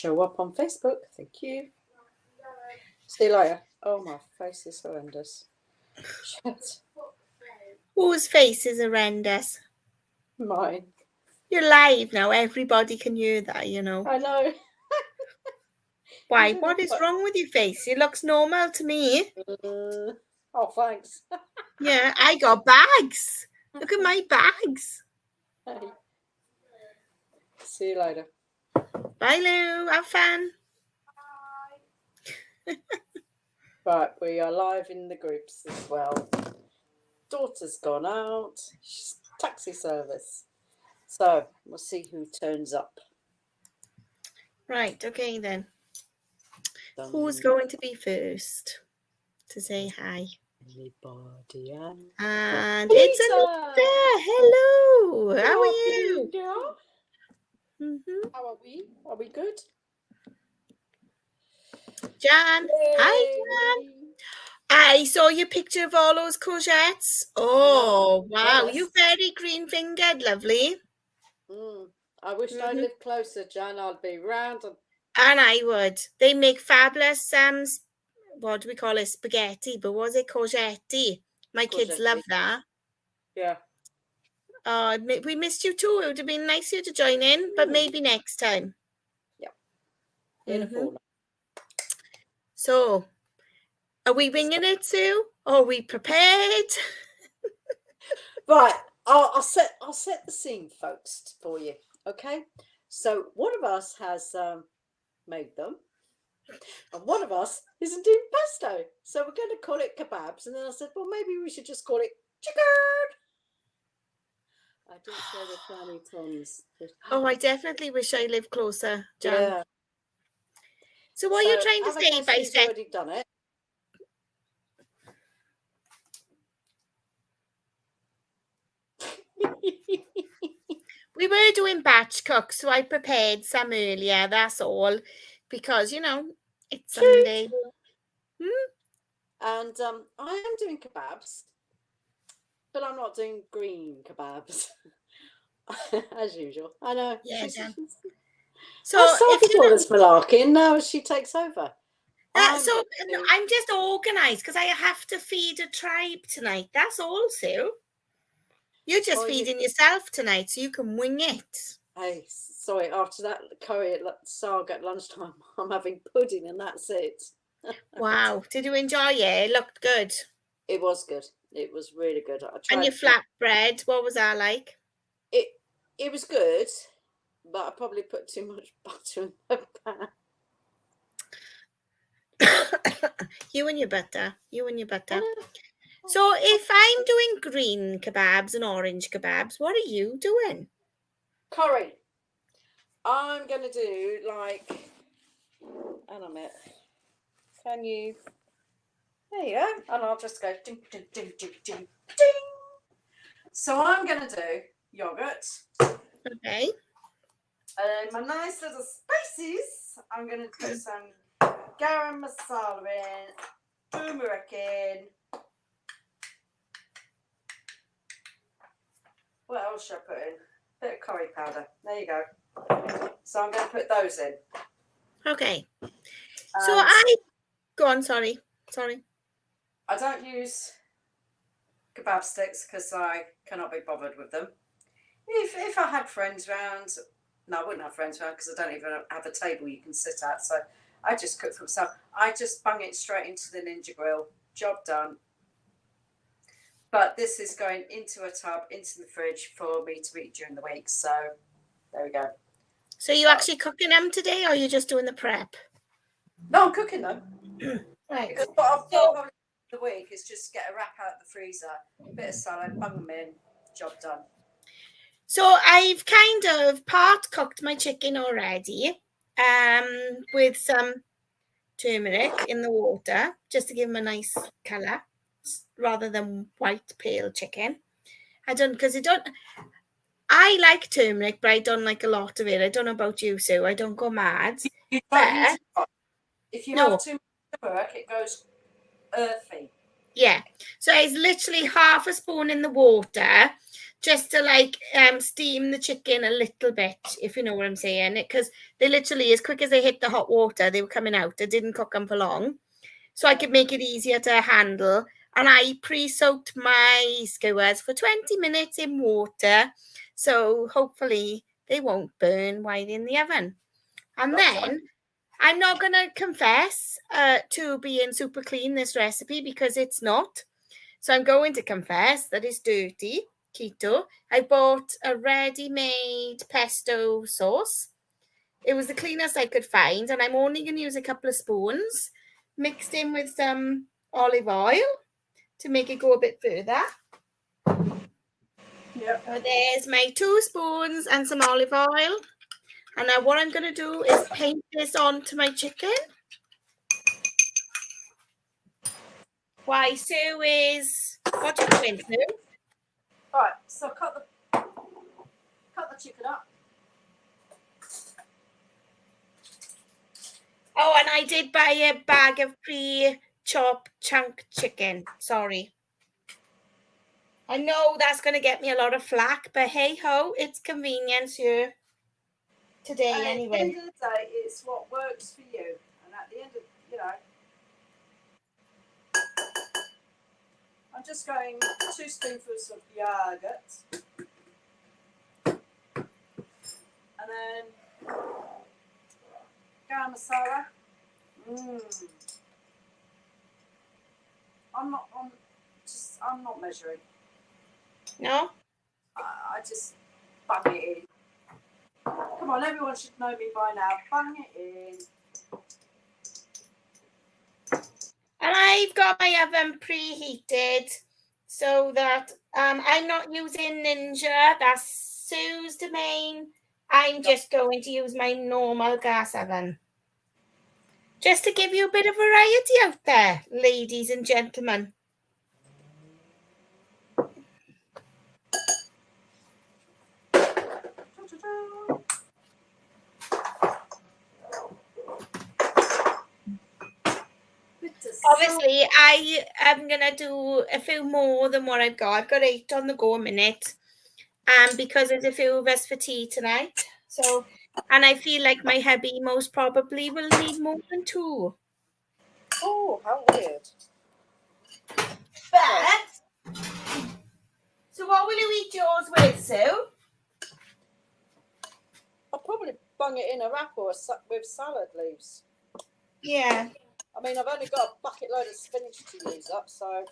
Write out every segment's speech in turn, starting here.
show up on Facebook. Thank you. See you later. Oh, my face is horrendous. Shit. Whose face is horrendous? Mine. You're live now. Everybody can hear that, you know. I know. Why? What is wrong with your face? It looks normal to me. Oh, thanks. Yeah, I got bags. Look at my bags. Hey. See you later. Bye, Lou. Have fun. Bye. Right, we are live in the groups as well. Daughter's gone out. She's taxi service. So we'll see who turns up. Right, okay then. Who's going to be first to say hi? Anybody? And it's Anita. Hello. How are you? How are we? Are we good? Jan. Yay. Hi, Jan. I saw your picture of all those courgettes. Oh, wow. You're very green-fingered, lovely. I wish I lived closer, Jan. I'd be round. And I would. They make fabulous, what do we call it? Spaghetti, but was it courgette? My kids love that. Yeah. We missed you too. It would have been nice of you to join in, but maybe next time. Yeah. In a fortnight. So, are we winging it, Sue? Or are we prepared? Right. I'll set the scene, folks, for you. Okay. So one of us has made them, and one of us isn't doing pesto. So we're going to call it kebabs. And then I said, well, maybe we should just call it chicken. I didn't say the tiny tons. Oh, I definitely wish I lived closer, Jan. Yeah. So what are you trying to say by saying? Already done it. We were doing batch cooks, so I prepared some earlier, that's all. Because, you know, it's Sunday. And I am doing kebabs, but I'm not doing green kebabs. As usual. I know. Yeah, so if you want malarkey, now she takes over. I'm just organised because I have to feed a tribe tonight. That's all, Sue. You're just feeding yourself tonight, so you can wing it. Hey, sorry, after that curry at saga at lunchtime, I'm having pudding and that's it. Wow. Did you enjoy it? It looked good. It was good. It was really good. And your flatbread, what was that like? It was good, but I probably put too much butter in the pan. You and your butter. So if I'm doing green kebabs and orange kebabs, what are you doing? Curry. I'm going to do like, hang on a minute. Can you? There you go. And I'll just go ding, ding, ding, ding, ding, ding. So I'm going to do yogurt. Okay. And my nice little spices, I'm going to put some garam masala in, turmeric in. What else should I put in? A bit of curry powder. There you go. So I'm going to put those in. Okay. Go on, sorry. I don't use kebab sticks because I cannot be bothered with them. If I had friends around, no, I wouldn't have friends around because I don't even have a table you can sit at. So I just cook for myself. I just bung it straight into the Ninja grill. Job done. But this is going into a tub, into the fridge for me to eat during the week. So there we go. So you actually cooking them today, or are you just doing the prep? No, I'm cooking them. Right. Because what I've done the week is just get a wrap out of the freezer, a bit of salad, bung them in, job done. So I've kind of part cooked my chicken already, with some turmeric in the water, just to give them a nice colour, rather than white pale chicken. I like turmeric, but I don't like a lot of it. I don't know about you, Sue. I don't go mad. You don't use it. If you have too much turmeric, it goes earthy. Yeah. So it's literally half a spoon in the water, just to like steam the chicken a little bit, if you know what I'm saying. Because they literally, as quick as they hit the hot water, they were coming out. I didn't cook them for long, so I could make it easier to handle. And I pre-soaked my skewers for 20 minutes in water, so hopefully they won't burn while in the oven. And then I'm not going to confess to being super clean, this recipe, because it's not. So I'm going to confess that it's dirty, keto. I bought a ready-made pesto sauce. It was the cleanest I could find, and I'm only going to use a couple of spoons mixed in with some olive oil to make it go a bit further. Yep. So there's my 2 spoons and some olive oil. And now what I'm going to do is paint this onto my chicken. Why, Sue is... What are you doing, Sue? Right, so cut the chicken up. Oh, and I did buy a bag of pre-chopped chunk chicken. Sorry. I know that's going to get me a lot of flack, but hey-ho, it's convenience here today anyway. At the end of the day, it's what works for you. And at the end of, I'm just going 2 spoonfuls of yogurt. And then garam masala. I'm not measuring. No? I just bung it in. Come on, everyone should know me by now. Bung it in. And I've got my oven preheated so that I'm not using Ninja. That's Sue's domain. I'm just going to use my normal gas oven. Just to give you a bit of variety out there, ladies and gentlemen. Obviously, I am going to do a few more than what I've got. I've got 8 on the go a minute. Because there's a few of us for tea tonight. So, and I feel like my hubby most probably will need more than 2. Oh, how weird. But, so what will you eat yours with, Sue? I'll probably bung it in a wrap or with salad leaves. Yeah. I mean, I've only got a bucket load of spinach to use up, so...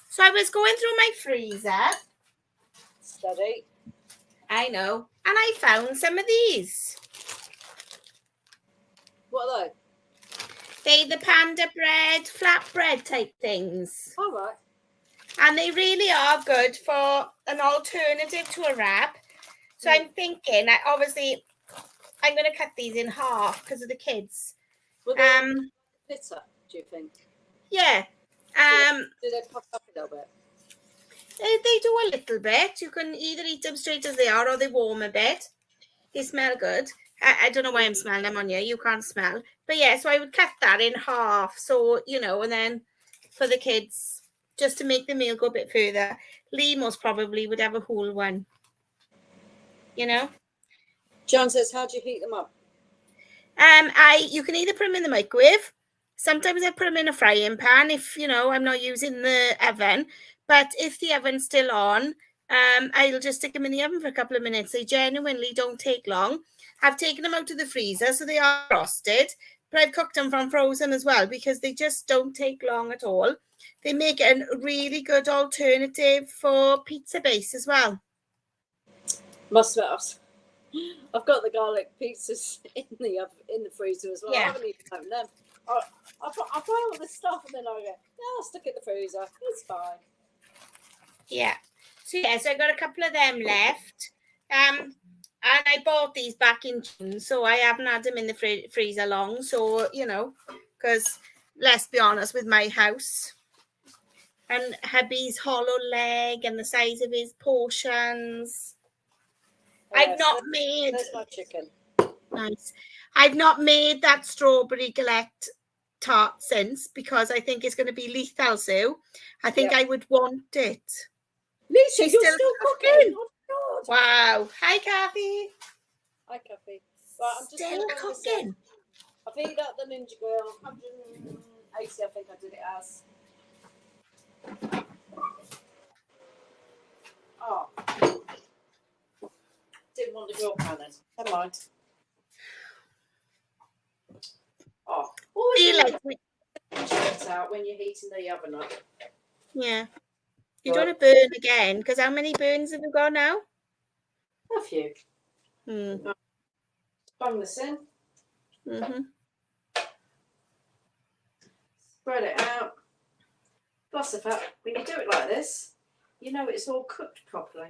So I was going through my freezer. Steady. I know. And I found some of these. What are they? They're the panda bread, flatbread type things. All right. And they really are good for an alternative to a wrap. So I'm thinking, obviously, I'm going to cut these in half because of the kids. Will they pizza, do you think? Yeah. Do they puff up a little bit? They do a little bit. You can either eat them straight as they are or they warm a bit. They smell good. I don't know why I'm smelling them on you. You can't smell. But yeah, so I would cut that in half. So, and then for the kids, just to make the meal go a bit further. Lee most probably would have a whole one. John says, how do you heat them up? You can either put them in the microwave. Sometimes I put them in a frying pan if, I'm not using the oven. But if the oven's still on, I'll just stick them in the oven for a couple of minutes. They genuinely don't take long. I've taken them out of the freezer, so they are frosted. But I've cooked them from frozen as well because they just don't take long at all. They make a really good alternative for pizza base as well. Must have. I've got the garlic pizzas in the freezer as well. Yeah. I haven't even opened them. I buy all this stuff and then I go, I'll stick it in the freezer. It's fine. Yeah. So I got a couple of them left. And I bought these back in June, so I haven't had them in the freezer long. So, because let's be honest, with my house and hubby's hollow leg and the size of his portions, I've not made... There's my chicken. Nice. I've not made that strawberry galette tart since because I think it's going to be lethal, Sue. I think Yep. I would want it. Lisa, She's you're still still cooking. cooking. Oh, God. Wow. Hi, Kathy. Hi, Kathy. Right, I'm just Still going to bring this in. cooking. I've heated up the Ninja Grill. 180, I think I did it as. Oh. Didn't want the grill pan in. Never mind. Oh. Always Feel remember like to put it out when you're heating the oven up. yeah. You don't want to burn again because how many burns have you got now? A few. Bung this in. Mm-hmm. Spread it out. Plus the fact, when you do it like this, you know it's all cooked properly.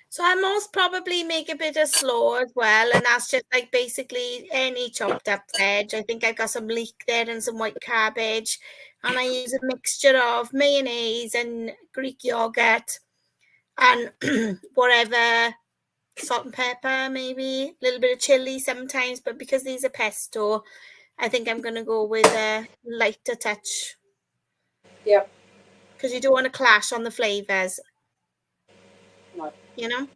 So I most probably make a bit of slaw as well, and that's just like basically any chopped up veg. I think I've got some leek there and some white cabbage, and I use a mixture of mayonnaise and Greek yogurt and whatever, salt and pepper, maybe a little bit of chili sometimes. But because these are pesto, I think I'm going to go with a lighter touch. Yep. Because you don't want to clash on the flavors. No. You know?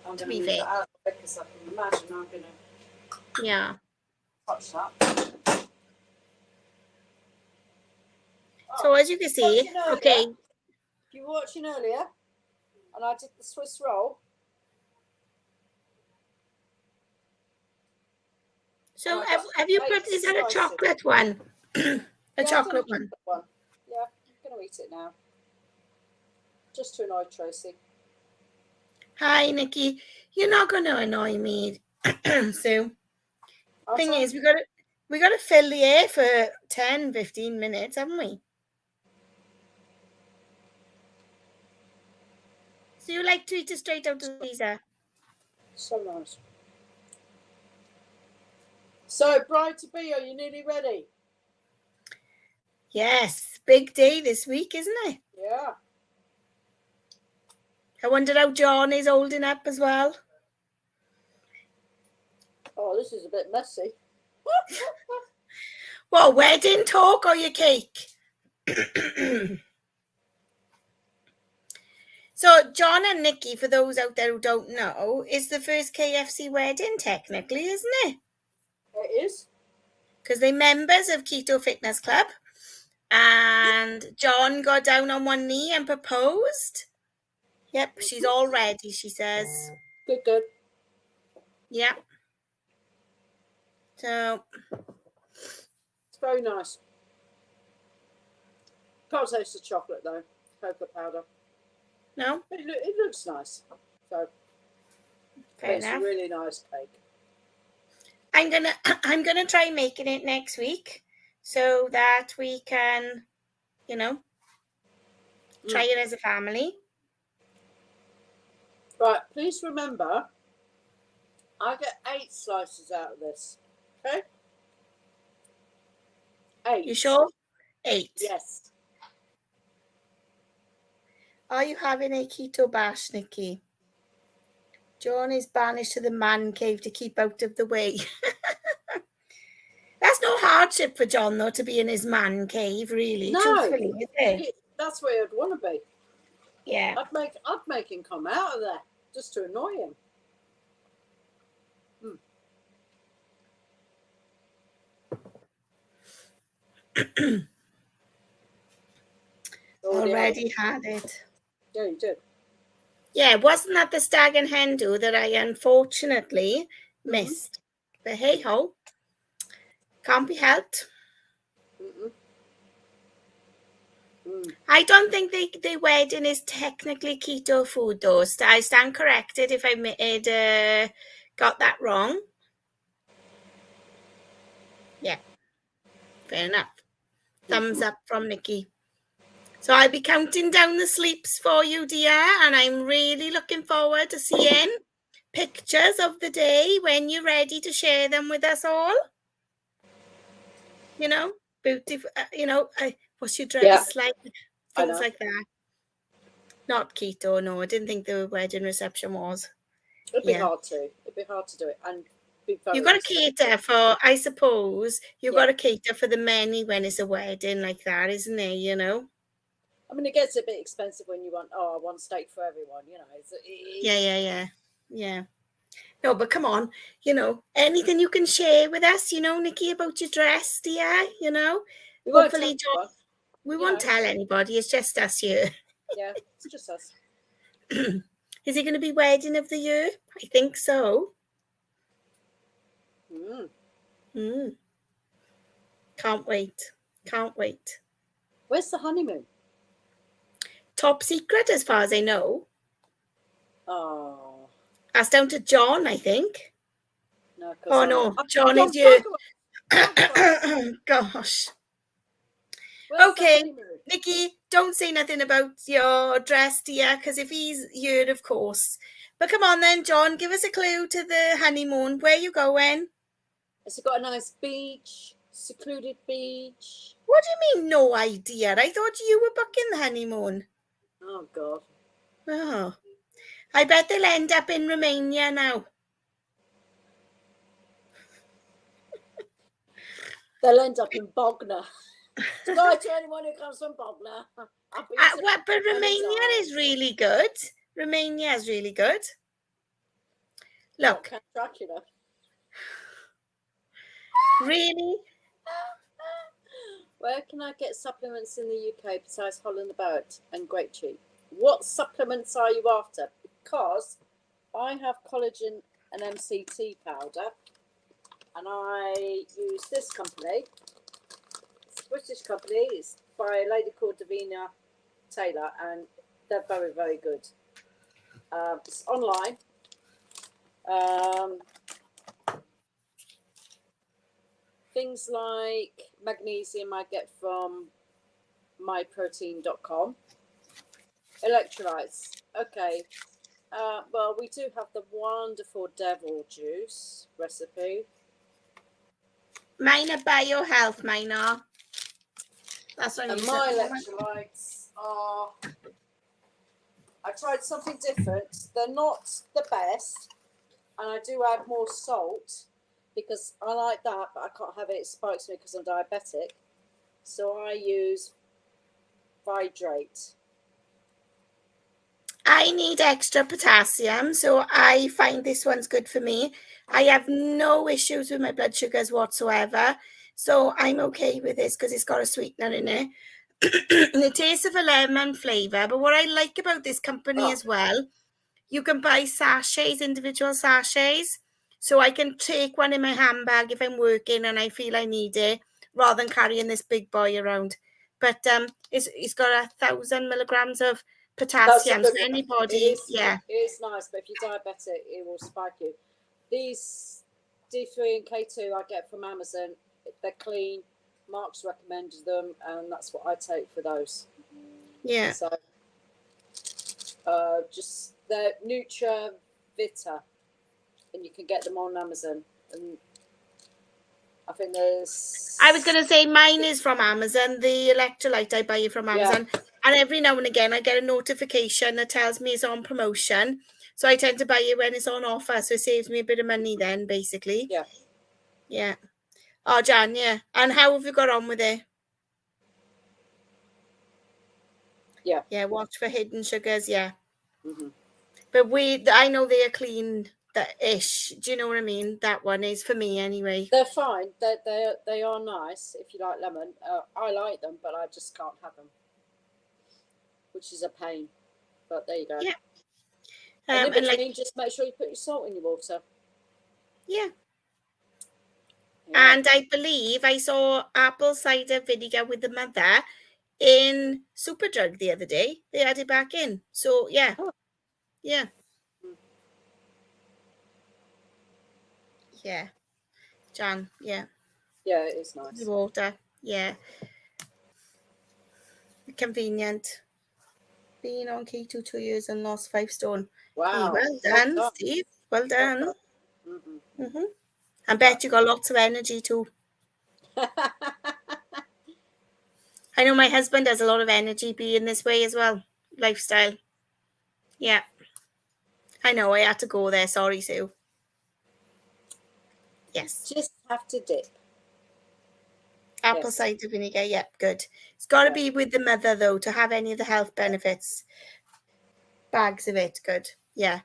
I'm To going be to move fair. that out because I can imagine I'm going to touch that. So as you can see, okay. You were watching earlier, and I did the Swiss roll. So have you put, is that a chocolate one? Chocolate one. Yeah, I'm going to eat it now. Just to annoy Tracy. Hi, Nikki. You're not going to annoy me, Sue. Thing is, we got to fill the air for 10, 15 minutes, haven't we? So you like to eat it straight out of the freezer? So nice. So, bride to be, are you nearly ready? Yes, big day this week, isn't it? Yeah. I wonder how John is holding up as well. Oh, this is a bit messy. Well, wedding talk or your cake? So John and Nikki, for those out there who don't know, is the first KFC wedding technically, isn't it? It is. Because they're members of Keto Fitness Club. And John got down on one knee and proposed. Yep, she's all ready, she says. Good. Yep. So it's very nice. Can't taste the chocolate though. Cocoa powder. No? It looks nice. So it's a really nice cake. I'm gonna try making it next week so that we can, try it as a family. Right, please remember, I get 8 slices out of this. Okay? 8. You sure? 8. Yes. Are you having a keto bash, Nikki? John is banished to the man cave to keep out of the way. That's no hardship for John, though, to be in his man cave, really. No, truthfully, is it? That's where I'd want to be. Yeah. I'd make him come out of there just to annoy him. Already had it. Yeah, you did. Yeah, wasn't that the stag and hen do that I unfortunately missed? But hey ho, can't be helped. I don't think the wedding is technically keto food, though. I stand corrected if I got that wrong. Yeah, fair enough. Thumbs up from Nikki. So I'll be counting down the sleeps for you, dear, and I'm really looking forward to seeing pictures of the day when you're ready to share them with us all. Beautiful, what's your dress like? Things like that. Not keto, no. I didn't think the wedding reception was. It'd be hard to do it. And be very You've got to expensive. cater for, I suppose, you've Yeah. got to cater for the many when it's a wedding like that, isn't it? You know? I mean, it gets a bit expensive when you want, I want steak for everyone, you know. Yeah. No, but come on, anything you can share with us, Nikki, about your dress, dear, We won't tell Hopefully, John, anyone, we you won't know. tell anybody. It's just us here. Yeah, it's just us. Is it going to be wedding of the year? I think so. Can't wait. Where's the honeymoon? Top secret, as far as I know. Oh. That's down to John, I think. No, Oh, no. John is you. Gosh. Where's Okay, Nikki, don't say nothing about your dress, dear, because if he's here, of course. But come on then, John, give us a clue to the honeymoon. Where you going? Has it got a nice beach? Secluded beach? What do you mean, no idea? I thought you were booking the honeymoon. Oh, God. Oh, I bet they'll end up in Romania now. They'll end up in Bognor. Sorry to anyone who comes from Bognor. But Romania is really good. Romania is really good. Look. Dracula. Really? Where can I get supplements in the UK besides Holland About and Grape Cheap? What supplements are you after? Because I have collagen and MCT powder, and I use this company. It's a British company. It's by a lady called Davina Taylor, and they're very, very good. It's online. Things like magnesium I get from myprotein.com. Electrolytes. Okay. Well, we do have the wonderful devil juice recipe. Mine are BioHealth, mine are. That's what And my electrolytes are... I tried something different. They're not the best. And I do add more salt because I like that, but I can't have it. It spikes me because I'm diabetic. So I use Hydrate. I need extra potassium, so I find this one's good for me. I have no issues with my blood sugars whatsoever, so I'm okay with this because it's got a sweetener in it. It tastes of a lemon flavour, but what I like about this company as well, you can buy sachets, individual sachets, so I can take one in my handbag if I'm working and I feel I need it, rather than carrying this big boy around. But it's got 1,000 milligrams of potassium. So anybody, it is nice, but if you're diabetic, it will spike you. These D3 and K2 I get from Amazon. They're clean. Mark's recommended them, and that's what I take for those. Yeah. So, just the Nutra Vita, and you can get them on Amazon. And I think there's... I was going to say mine is from Amazon. The electrolyte, I buy it from Amazon. Yeah. And every now and again, I get a notification that tells me it's on promotion. So I tend to buy it when it's on offer. So it saves me a bit of money then, basically. Yeah. Yeah. Oh, Jan, yeah. And how have you got on with it? Yeah. Yeah, watch for hidden sugars, yeah. Mm-hmm. But I know they are clean ish. Do you know what I mean? That one is for me anyway. They're fine. They are nice if you like lemon. I like them, but I just can't have them, which is a pain. But there you go. Yeah. And in between, just make sure you put your salt in your water. Yeah. And I believe I saw apple cider vinegar with the mother in Superdrug the other day. They had it back in. So, yeah. Oh. Yeah. Yeah. Jan, yeah. Yeah, it is nice. The water, yeah. Convenient. Been on keto 2 years and lost 5 stone. Wow. Hey, well done, Steve. Well done. Mm-hmm. Mm-hmm. I bet you got lots of energy too. I know my husband has a lot of energy being this way as well. Lifestyle. Yeah. I know, I had to go there. Sorry, Sue. Yes. Just have to dip. Apple Yes. cider vinegar, yep, good. It's got to Yeah. be with the mother, though, to have any of the health benefits. Bags of it, good. Yeah.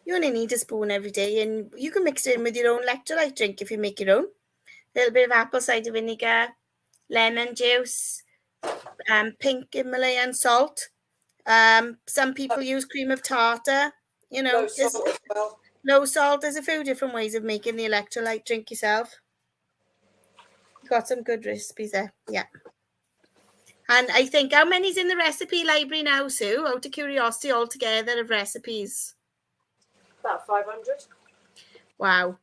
You only need a spoon every day, and you can mix it in with your own electrolyte drink if you make your own. A little bit of apple cider vinegar, lemon juice, pink Himalayan salt. Some people use cream of tartar. You know, Low salt as well. low salt. There's a few different ways of making the electrolyte drink yourself. Got some good recipes there. Yeah. And I think, how many's in the recipe library now, Sue? Out of curiosity, altogether of recipes. About 500. Wow.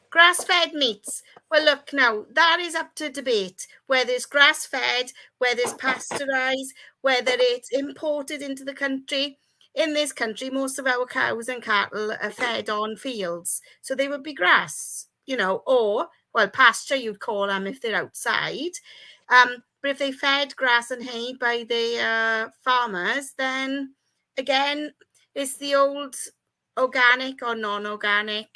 Grass-fed meats. Well, look now, that is up to debate. Whether it's grass-fed, whether it's pasteurised, whether it's imported into the country. In this country, most of our cows and cattle are fed on fields. So they would be grass, you know, or, well, pasture you'd call them if they're outside. But if they fed grass and hay by the farmers, then again, it's the old organic or non-organic.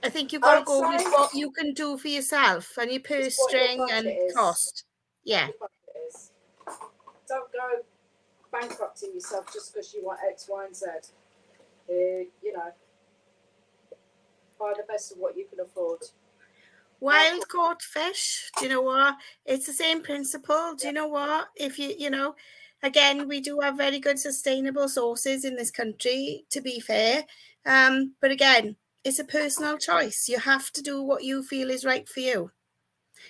I think you've got to I'd go with say what you can do for yourself and your purse it's what your string budget and is. cost. Yeah. What your budget is. Don't go bankrupting yourself just because you want X, Y, and Z. You know, buy the best of what you can afford. Wild caught fish, do you know what? It's the same principle. Do you know what? If you know, again, we do have very good sustainable sources in this country, to be fair. But again, it's a personal choice. You have to do what you feel is right for you.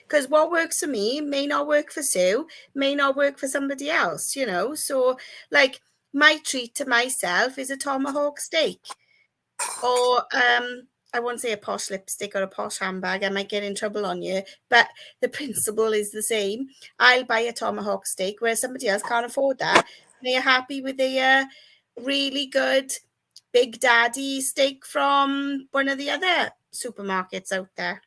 Because what works for me may not work for Sue, may not work for somebody else, you know. So, like, my treat to myself is a tomahawk steak. Or I won't say a posh lipstick or a posh handbag, I might get in trouble on you, but the principle is the same. I'll buy a tomahawk steak where somebody else can't afford that. They're happy with a really good Big Daddy steak from one of the other supermarkets out there.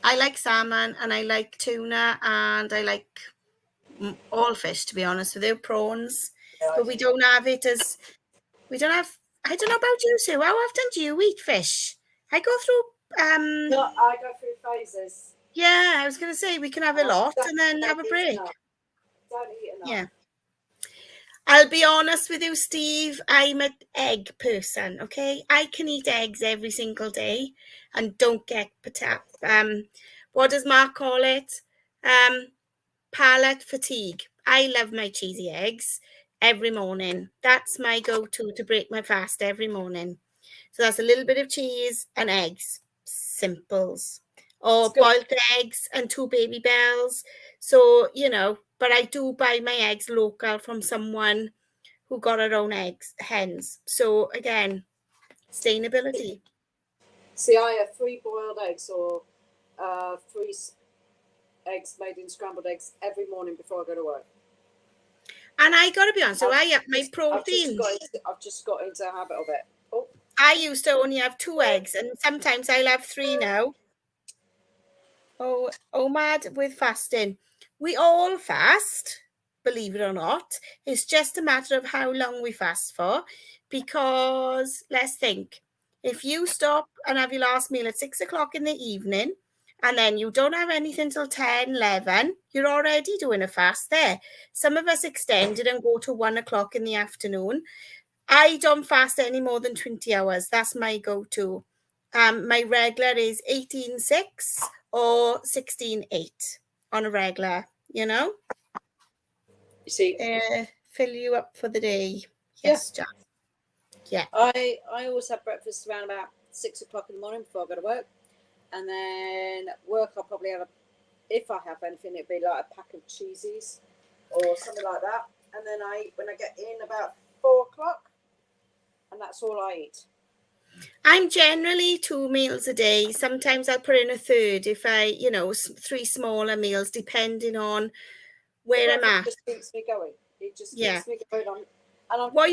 I like salmon and I like tuna and I like all fish, to be honest with you, prawns. But we don't have it as, we don't have, I don't know about you, Sue. How often do you eat fish? I go through, No, I go through phases. yeah, I was going to say we can have a lot and then have a break. Don't eat enough. Yeah. I'll be honest with you, Steve. I'm an egg person, okay? I can eat eggs every single day and don't get what does Mark call it? Palate fatigue. I love my cheesy eggs every morning. That's my go-to to break my fast every morning. So that's a little bit of cheese and eggs. Simples. Or boiled eggs and 2 baby bells. So, you know, but I do buy my eggs local from someone who got her own hens. So again, sustainability. See, I have 3 boiled eggs or 3 eggs made in scrambled eggs every morning before I go to work. And I got to be honest, so I have my protein. I've just got into a habit of it. Oh. I used to only have 2 eggs, and sometimes I'll have 3 now. Oh, mad with fasting. We all fast, believe it or not. It's just a matter of how long we fast for. Because let's think, if you stop and have your last meal at 6 o'clock in the evening, and then you don't have anything till 10, 11, you're already doing a fast there. Some of us extend it and go to 1 o'clock in the afternoon. I don't fast any more than 20 hours. That's my go-to. My regular is 18:6 or 16:8 on a regular, you know? You see, fill you up for the day. Yes, Jack. Yeah. I always have breakfast around about 6 o'clock in the morning before I go to work. And then work, I'll probably have if I have anything, it'd be like a pack of cheesies or something like that. And then I eat when I get in about 4 o'clock. And that's all I eat. I'm generally 2 meals a day. Sometimes I'll put in a third if I, 3 smaller meals, depending on where I'm at. It just keeps me going. It just keeps me going on. And what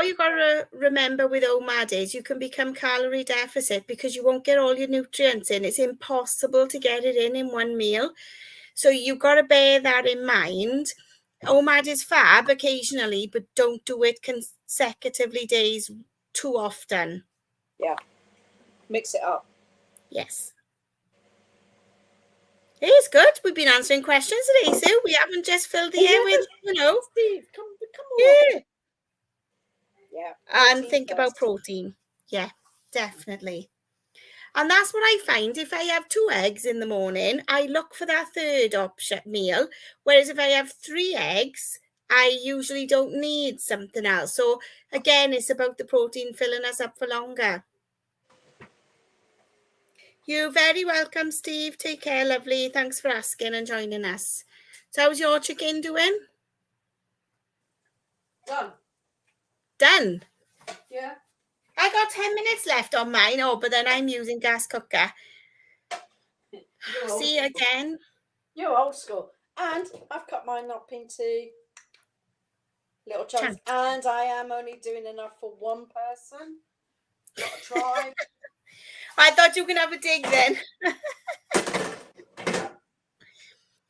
you got to remember with OMAD is you can become calorie deficit because you won't get all your nutrients in. It's impossible to get it in one meal. So you've got to bear that in mind. OMAD is fab occasionally, but don't do it consecutively days too often. Yeah. Mix it up. Yes. It is good. We've been answering questions today, Sue. We haven't just filled the air with, Steve, come on. yeah. Yeah. And protein think about first. protein. Yeah, definitely. And that's what I find. If I have 2 eggs in the morning, I look for that third option meal. Whereas if I have 3 eggs, I usually don't need something else. So again, it's about the protein filling us up for longer. You're very welcome, Steve. Take care, lovely. Thanks for asking and joining us. So how's your chicken doing? Done? Yeah. I got 10 minutes left on mine. Oh, but then I'm using gas cooker. See again. You're old school. And I've cut mine up into little chunks. And I am only doing enough for one person. Not a tribe. I thought you can have a dig then.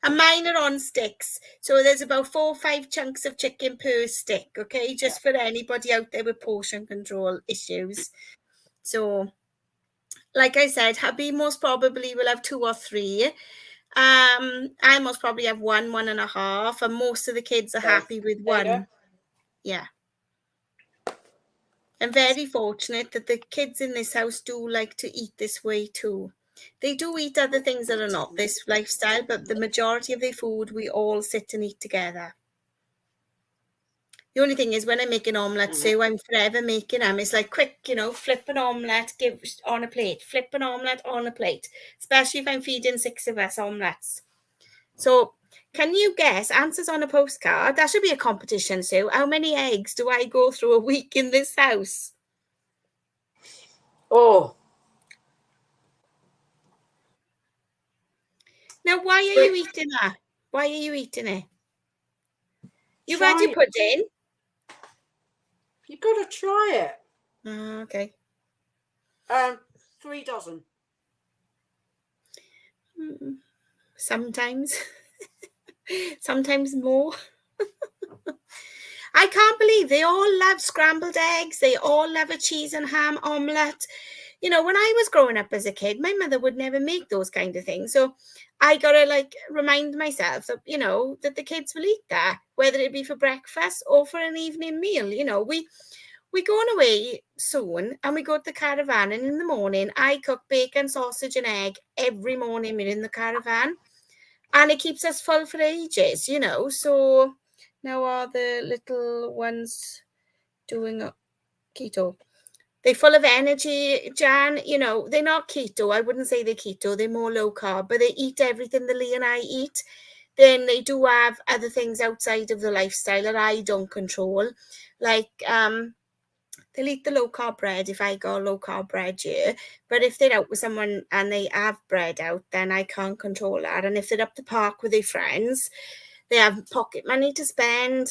And mine are on sticks. So there's about 4 or 5 chunks of chicken per stick, okay? Just for anybody out there with portion control issues. So, like I said, hubby most probably will have 2 or 3. I most probably have 1, 1.5, and most of the kids are happy with 1. Yeah. I'm very fortunate that the kids in this house do like to eat this way too. They do eat other things that are not this lifestyle, but the majority of their food, we all sit and eat together. The only thing is when I make an omelette, Sue, I'm forever making them. It's like quick, flip an omelette, give on a plate, flip an omelette on a plate, especially if I'm feeding 6 of us omelettes. So can you guess, answers on a postcard? That should be a competition, Sue. How many eggs do I go through a week in this house? Oh. Now, why are you eating that? Why are you eating it? You've had your pudding. You've got to try it. Oh, okay. 3 dozen. Sometimes. Sometimes more. I can't believe they all love scrambled eggs. They all love a cheese and ham omelette. When I was growing up as a kid, my mother would never make those kind of things. So I got to remind myself that, that the kids will eat that, whether it be for breakfast or for an evening meal. We're going away soon and we go to the caravan, and in the morning I cook bacon, sausage and egg every morning we're in the caravan, and it keeps us full for ages, So now are the little ones doing keto? They're full of energy, Jan. They're not keto. I wouldn't say they're keto. They're more low carb, but they eat everything that Lee and I eat. Then they do have other things outside of the lifestyle that I don't control. Like, they'll eat the low carb bread if I go low carb bread, yeah. But if they're out with someone and they have bread out, then I can't control that. And if they're up the park with their friends, they have pocket money to spend.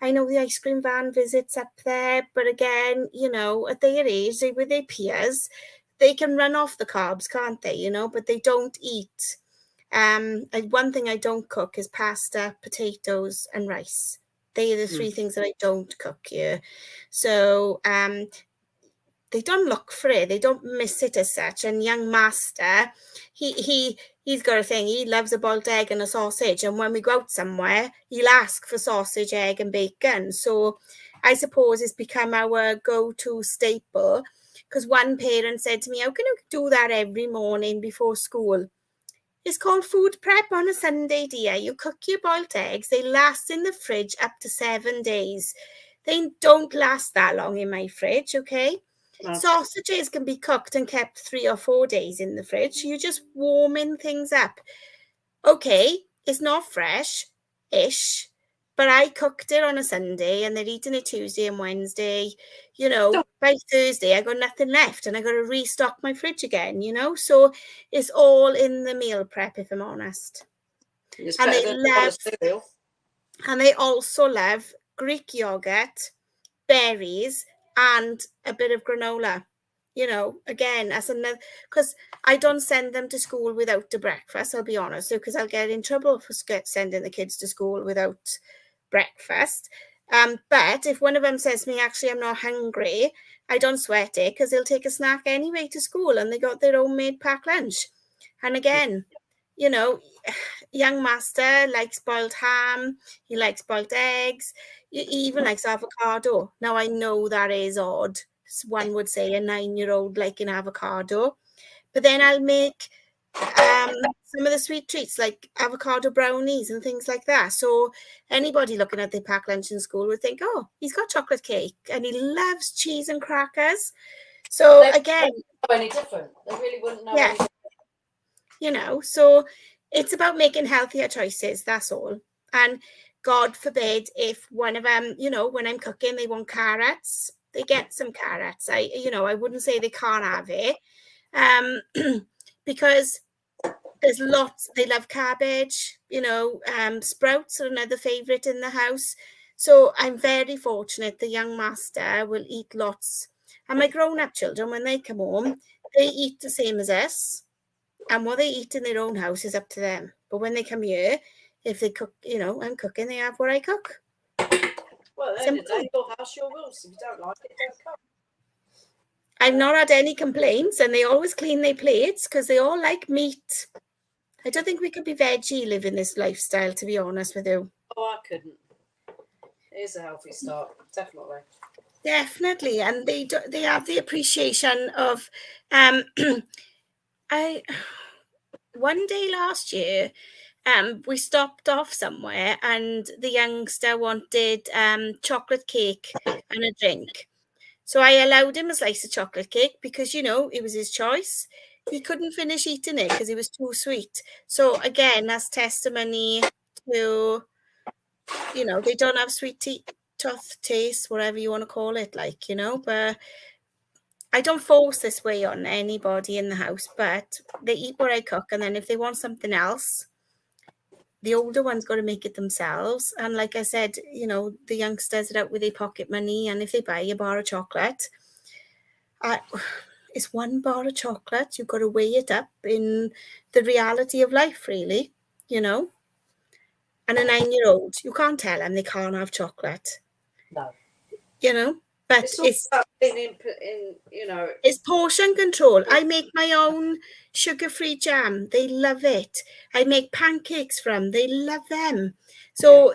I know the ice cream van visits up there, but again, at their age, they with their peers, they can run off the carbs, can't they? But they don't eat. One thing I don't cook is pasta, potatoes, and rice. They are the 3 things that I don't cook here. So they don't look for it. They don't miss it as such. And young master, he's got a thing. He loves a boiled egg and a sausage. And when we go out somewhere, he'll ask for sausage, egg and bacon. So I suppose it's become our go-to staple. Because one parent said to me, how can you do that every morning before school? It's called food prep on a Sunday, dear. You cook your boiled eggs. They last in the fridge up to 7 days. They don't last that long in my fridge, okay? No. Sausages can be cooked and kept 3 or 4 days in the fridge. You're just warming things up. Okay, it's not fresh-ish, but I cooked it on a Sunday and they're eating it Tuesday and Wednesday. By Thursday, I got nothing left and I got to restock my fridge again, So it's all in the meal prep, if I'm honest. And they also love Greek yogurt, berries, and a bit of granola. Again, that's another, because I don't send them to school without the breakfast, I'll be honest, because I'll get in trouble for sending the kids to school without breakfast. But if one of them says to me, actually, I'm not hungry, I don't sweat it because they'll take a snack anyway to school and they got their own made packed lunch. And again, you know, young master likes boiled ham, he likes boiled eggs, he even likes avocado. Now, I know that is odd. One would say a 9-year-old liking avocado. But then I'll make some of the sweet treats like avocado brownies and things like that. So anybody looking at their packed lunch in school would think, oh, he's got chocolate cake and he loves cheese and crackers. So again, know any different. They really wouldn't know any different. You know, so it's about making healthier choices. That's all. And God forbid if one of them, you know, when I'm cooking, they want carrots, they get some carrots. I wouldn't say they can't have it. Because there's lots, they love cabbage, sprouts are another favourite in the house. So I'm very fortunate the young master will eat lots. And my grown-up children, when they come home, they eat the same as us. And what they eat in their own house is up to them. But when they come here, if they cook, I'm cooking, they have what I cook. Well, at the end of the day, your house, your rules. If you don't like it, don't come. I've not had any complaints, and they always clean their plates because they all like meat. I don't think we could be veggie living this lifestyle, to be honest with you. Oh, I couldn't. It is a healthy start, definitely. Definitely, and they have the appreciation of. One day last year, we stopped off somewhere, and the youngster wanted chocolate cake and a drink. So I allowed him a slice of chocolate cake because, it was his choice. He couldn't finish eating it because it was too sweet. So again, that's testimony to, they don't have sweet tooth taste, whatever you want to call it, but I don't force this way on anybody in the house, but they eat what I cook. And then if they want something else, the older one's got to make it themselves. And like I said, the youngsters are out with their pocket money. And if they buy a bar of chocolate, it's one bar of chocolate. You've got to weigh it up in the reality of life, really, And a 9-year-old, you can't tell them they can't have chocolate. No. But it's portion control. I make my own sugar-free jam. They love it. I make pancakes from. They love them. So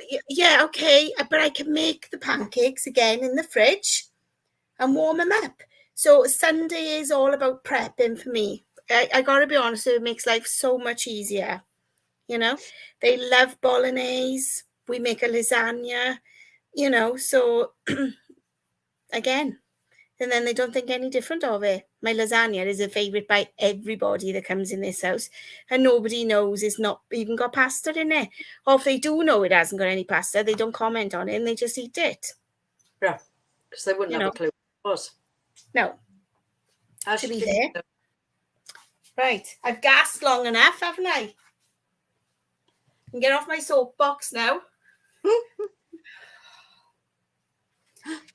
okay, but I can make the pancakes again in the fridge and warm them up. So Sunday is all about prepping for me. I got to be honest, it makes life so much easier. They love bolognese. We make a lasagna. So again. And then they don't think any different of it. My lasagna is a favourite by everybody that comes in this house. And nobody knows it's not even got pasta in it. Or if they do know it hasn't got any pasta, they don't comment on it and they just eat it. Yeah, because they wouldn't have a clue what it was. No. To be there. Right, I've gasped long enough, haven't I? I can get off my soapbox now.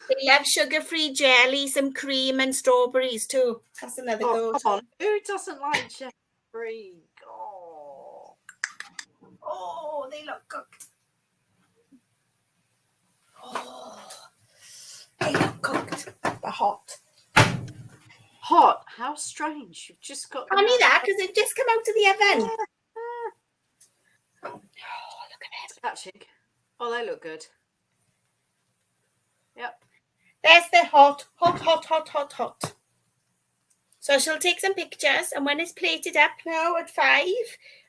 They love sugar-free jelly, some cream and strawberries too. That's another go. Come on. Who doesn't like sugar-free? Oh, they look cooked. Oh, they look cooked, but hot. Hot? How strange. You've just got... Only that, because they've just come out of the oven. Oh, look at them. Actually, they look good. Yep. There's the hot. So I shall take some pictures, and when it's plated up now at 5,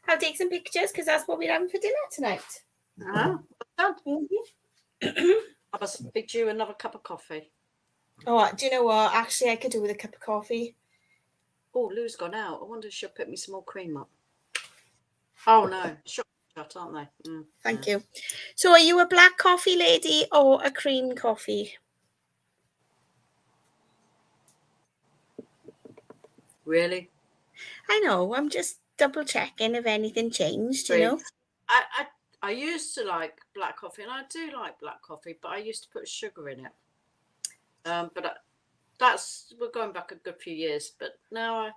I'll take some pictures because that's what we're having for dinner tonight. Well done. Mm-hmm. I must speak you another cup of coffee. Oh, do you know what? Actually, I could do with a cup of coffee. Oh, Lou's gone out. I wonder if she'll put me some more cream up. Oh, no. Shut, aren't they? Thank you. So are you a black coffee lady or a cream coffee? Really? I know. I'm just double checking if anything changed, I used to like black coffee, and I do like black coffee, but I used to put sugar in it. But we're going back a good few years. But now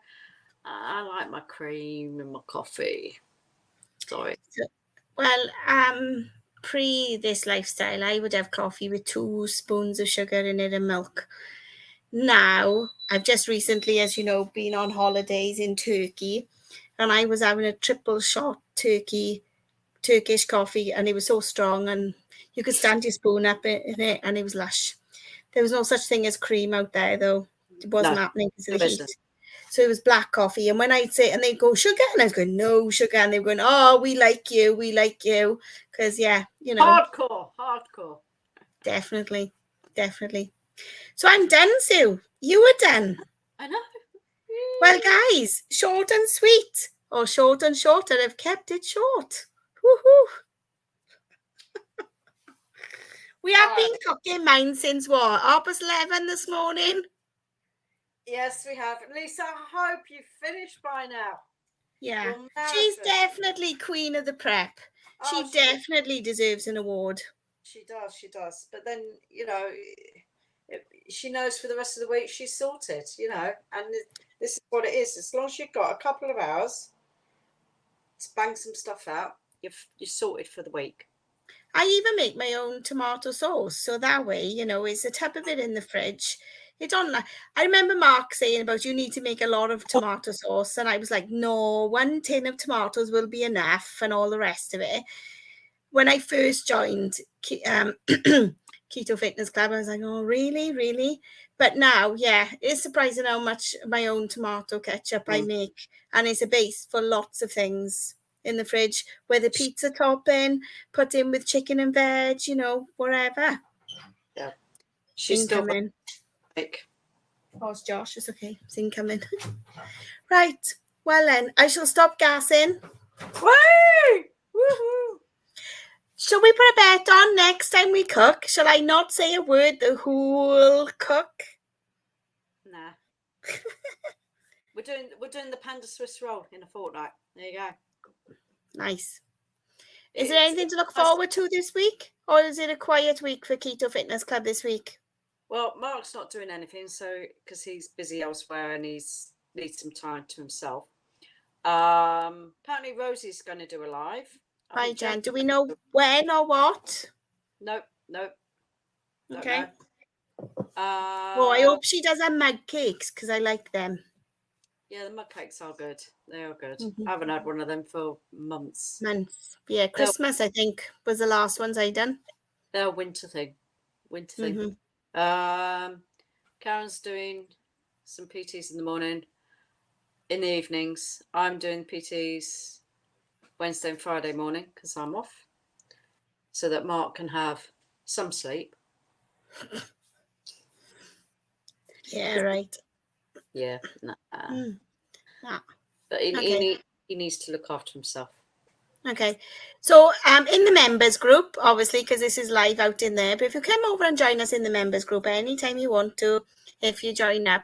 I like my cream and my coffee. Sorry. Well, pre this lifestyle, I would have coffee with 2 spoons of sugar in it and milk. Now, I've just recently, as you know, been on holidays in Turkey, and I was having a triple shot Turkish coffee, and it was so strong, and you could stand your spoon up in it, and it was lush. There was no such thing as cream out there, though. It wasn't happening because of the there heat. isn't. So it was black coffee. And when I'd say, and they'd go, sugar? And I was going, no sugar. And they were going, oh, we like you. Because, yeah, you know. Hardcore. Definitely. So I'm done, Sue. You were done. I know. Well, guys, short and sweet, or short and shorter. I've kept it short. Woohoo. We have been cooking mine since what? 11:30 this morning? Yes, we have. Lisa, I hope you finished by now. Yeah. She's definitely queen of the prep. She definitely deserves an award. She does. But then, you know, she knows for the rest of the week she's sorted, you know, and this is what it is. As long as you've got a couple of hours to bang some stuff out, you're sorted for the week. I even make my own tomato sauce, so that way, you know, it's a tub of it in the fridge. I remember Mark saying about you need to make a lot of tomato sauce, and I was like, no, 1 tin of tomatoes will be enough, and all the rest of it. When I first joined Keto Fitness Club, I was like, oh, really? But now, yeah, it's surprising how much my own tomato ketchup I make, and it's a base for lots of things in the fridge, whether pizza topping, put in with chicken and veg, you know, whatever. Yeah. She's still incoming. Pause, Josh. It's okay. It's incoming. Right. Well then, I shall stop gassing. Woo-hoo! Shall we put a bet on next time we cook? Shall I not say a word? The who'll cook? Nah. We're doing the panda Swiss roll in a fortnight. There you go. Nice. Is there anything to look forward to this week? Or is it a quiet week for Keto Fitness Club this week? Well, Mark's not doing anything, so because he's busy elsewhere and needs some time to himself. Apparently Rosie's going to do a live. Hi, Jen. Do we know when or what? Nope. Okay. No. I hope she does her mug cakes because I like them. Yeah, the mug cakes are good. They are good. I haven't had one of them for months. Yeah, Christmas, I think, was the last ones I done. They're a winter thing. Karen's doing some PTs in the morning. In the evenings, I'm doing PTs Wednesday and Friday morning because I'm off, so that Mark can have some sleep. Yeah, right. Yeah. But he needs to look after himself. Okay. So in the members group, obviously, because this is live out in there, but if you come over and join us in the members group anytime you want to, if you join up,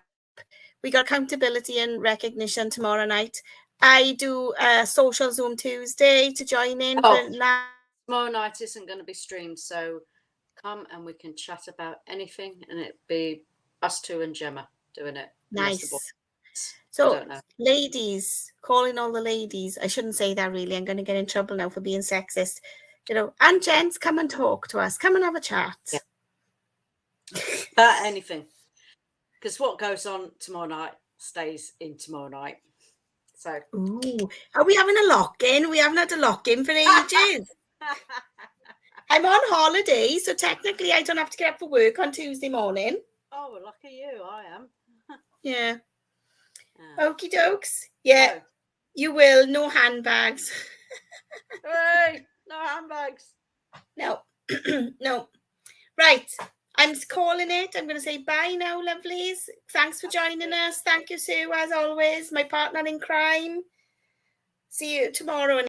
we got accountability and recognition tomorrow night. I do a social Zoom Tuesday to join in. Tomorrow night isn't going to be streamed, so come and we can chat about anything, and it'd be us two and Gemma doing it. Nice. So, ladies, calling all the ladies. I shouldn't say that really. I'm going to get in trouble now for being sexist. You know, and gents, come and talk to us. Come and have a chat. Yeah. About anything. Because what goes on tomorrow night stays in tomorrow night. So. Ooh. Are we having a lock-in? We haven't had a lock-in for ages. I'm on holiday, so technically I don't have to get up for work on Tuesday morning. Oh, well, lucky you. I am. Yeah. Okie dokes. Yeah. Oh. You will. No handbags. Hey, no handbags. No. No. Right. I'm calling it. I'm going to say bye now, lovelies. Thanks for joining us. Thank you, Sue, as always, my partner in crime. See you tomorrow.